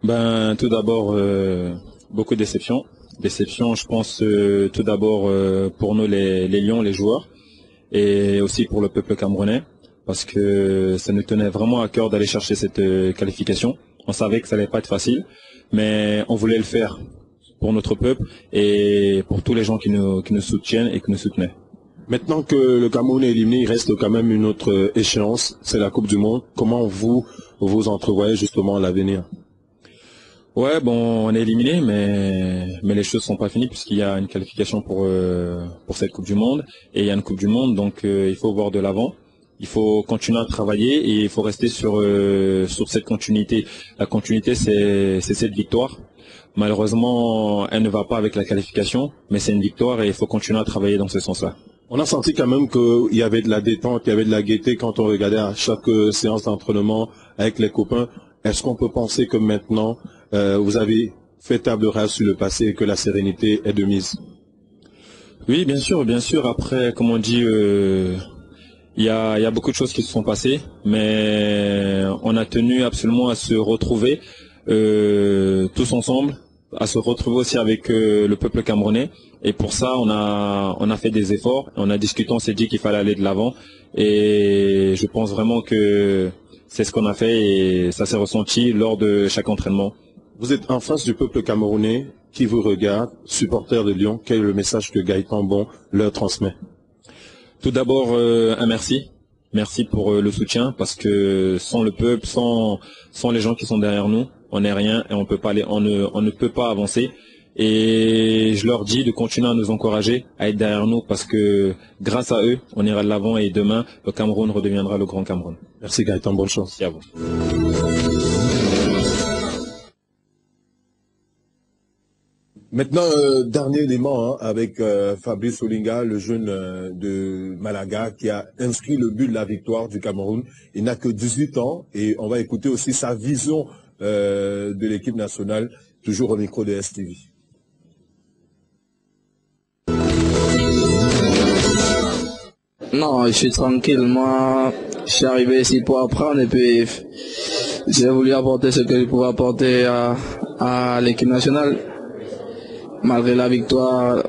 Ben, tout d'abord, beaucoup de déception. Déception, je pense, tout d'abord pour nous les Lions, les joueurs, et aussi pour le peuple camerounais, parce que ça nous tenait vraiment à cœur d'aller chercher cette qualification. On savait que ça allait pas être facile, mais on voulait le faire pour notre peuple et pour tous les gens qui nous soutiennent et qui nous soutenaient. Maintenant que le Cameroun est éliminé, il reste quand même une autre échéance, c'est la Coupe du Monde. Comment vous entrevoyez justement l'avenir? Ouais, bon, on est éliminé, mais les choses sont pas finies puisqu'il y a une qualification pour cette Coupe du Monde et il y a une Coupe du Monde, donc il faut voir de l'avant. Il faut continuer à travailler et il faut rester sur cette continuité. La continuité, c'est cette victoire. Malheureusement, elle ne va pas avec la qualification, mais c'est une victoire et il faut continuer à travailler dans ce sens-là. On a senti quand même qu'il y avait de la détente, il y avait de la gaieté quand on regardait à chaque séance d'entraînement avec les copains. Est-ce qu'on peut penser que maintenant, vous avez fait table rase sur le passé et que la sérénité est de mise? Oui, bien sûr, bien sûr. Après, comme on dit, il y a beaucoup de choses qui se sont passées, mais on a tenu absolument à se retrouver tous ensemble, à se retrouver aussi avec le peuple camerounais. Et pour ça, on a fait des efforts, on a discuté, on s'est dit qu'il fallait aller de l'avant. Et je pense vraiment que c'est ce qu'on a fait et ça s'est ressenti lors de chaque entraînement. Vous êtes en face du peuple camerounais qui vous regarde, supporter de Lyon. Quel est le message que Gaëtan Bon leur transmet? Tout d'abord, un merci. Merci pour le soutien parce que sans le peuple, sans les gens qui sont derrière nous, on n'est rien et on ne peut pas avancer. Et je leur dis de continuer à nous encourager, à être derrière nous parce que grâce à eux, on ira de l'avant et demain, le Cameroun redeviendra le grand Cameroun. Merci Gaëtan, bonne chance. Merci à vous. Maintenant, dernier élément avec Fabrice Olinga, le jeune de Malaga, qui a inscrit le but de la victoire du Cameroun. Il n'a que 18 ans et on va écouter aussi sa vision de l'équipe nationale, toujours au micro de STV. Non, je suis tranquille. Moi, je suis arrivé ici pour apprendre et puis j'ai voulu apporter ce que je pouvais apporter à l'équipe nationale. Malgré la victoire,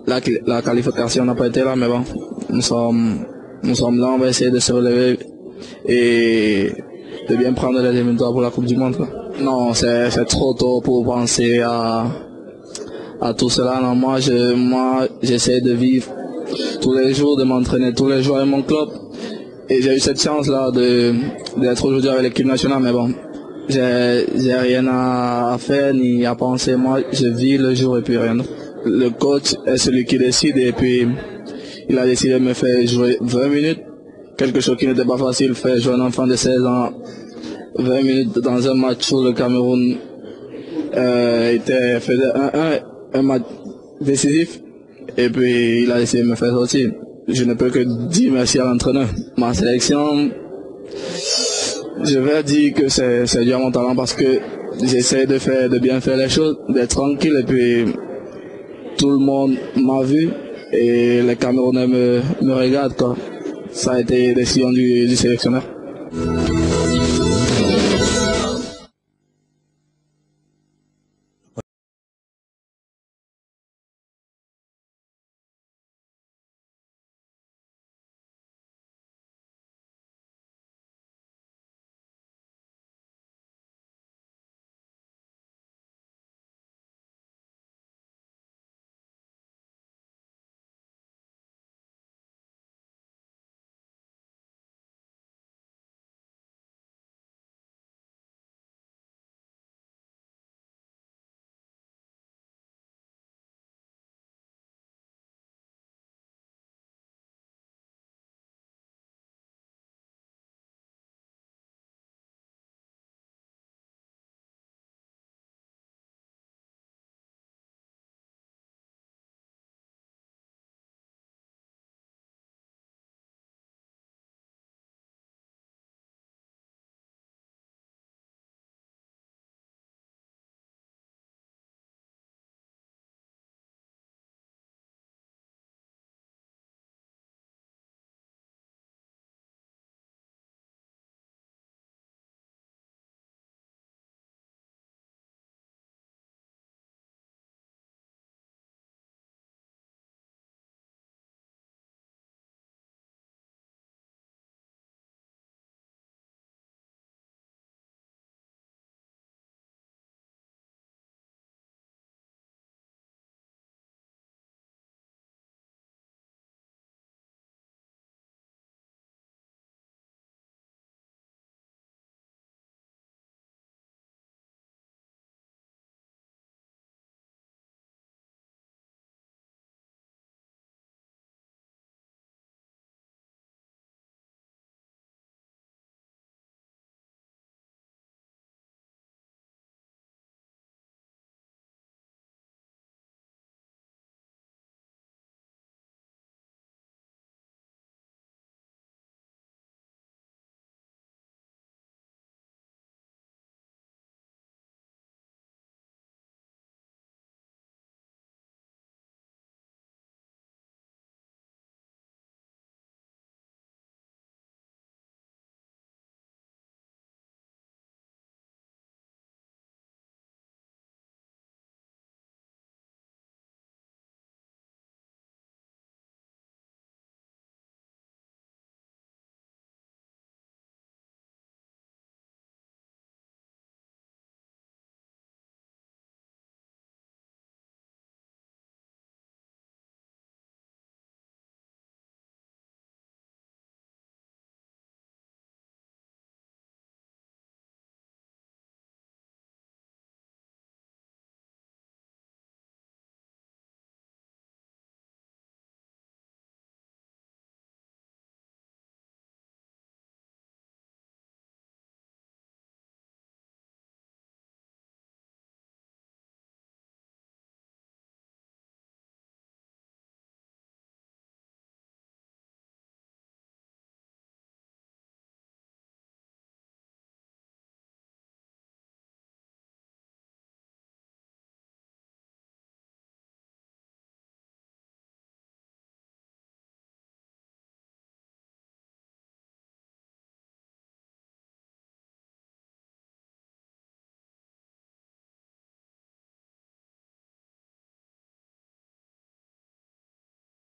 la qualification n'a pas été là, mais bon, nous sommes là, on va essayer de se relever et de bien prendre les éliminatoires pour la Coupe du Monde. Non, c'est trop tôt pour penser à tout cela. Non, moi, j'essaie de vivre tous les jours, de m'entraîner tous les jours avec mon club. Et j'ai eu cette chance-là d'être aujourd'hui avec l'équipe nationale, mais bon, j'ai rien à faire ni à penser. Moi, je vis le jour et puis rien. Le coach est celui qui décide et puis il a décidé de me faire jouer 20 minutes. Quelque chose qui n'était pas facile, faire jouer un enfant de 16 ans 20 minutes dans un match où le Cameroun faisait un match décisif. Et puis il a décidé de me faire sortir. Je ne peux que dire merci à l'entraîneur. Ma sélection, je vais dire que c'est dû à mon talent parce que j'essaie de bien faire les choses, d'être tranquille et puis tout le monde m'a vu et les Camerounais me regardent quoi. Ça a été décision du sélectionneur.